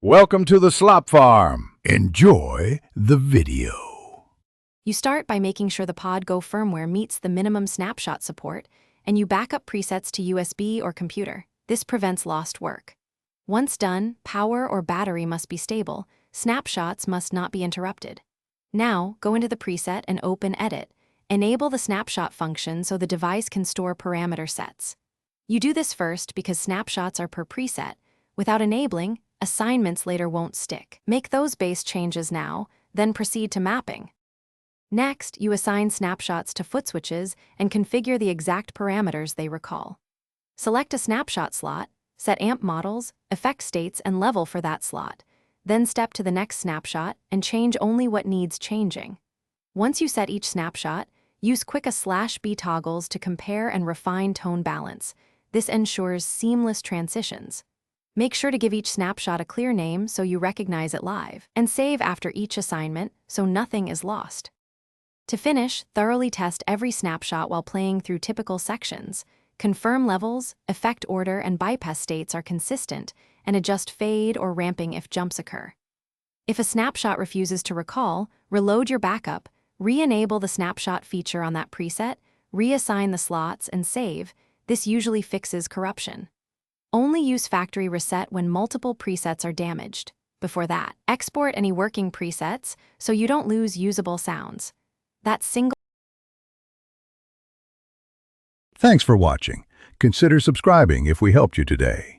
Welcome to the Slop Farm. Enjoy the video. You start by making sure the Pod Go firmware meets the minimum snapshot support, and you back up presets to USB or computer. This prevents lost work. Once done, power or battery must be stable. Snapshots must not be interrupted. Now, go into the preset and open Edit. Enable the snapshot function so the device can store parameter sets. You do this first because snapshots are per preset. Without enabling, assignments later won't stick. Make those base changes now, then proceed to mapping. Next, you assign snapshots to foot switches and configure the exact parameters they recall. Select a snapshot slot, set amp models, effect states, and level for that slot. Then step to the next snapshot and change only what needs changing. Once you set each snapshot, use quick /B toggles to compare and refine tone balance. This ensures seamless transitions. Make sure to give each snapshot a clear name so you recognize it live, and save after each assignment so nothing is lost. To finish, thoroughly test every snapshot while playing through typical sections. Confirm levels, effect order, and bypass states are consistent, and adjust fade or ramping if jumps occur. If a snapshot refuses to recall, reload your backup, re-enable the snapshot feature on that preset, reassign the slots, and save. This usually fixes corruption. Only use factory reset when multiple presets are damaged. Before that, export any working presets so you don't lose usable sounds. Thanks for watching. Consider subscribing if we helped you today.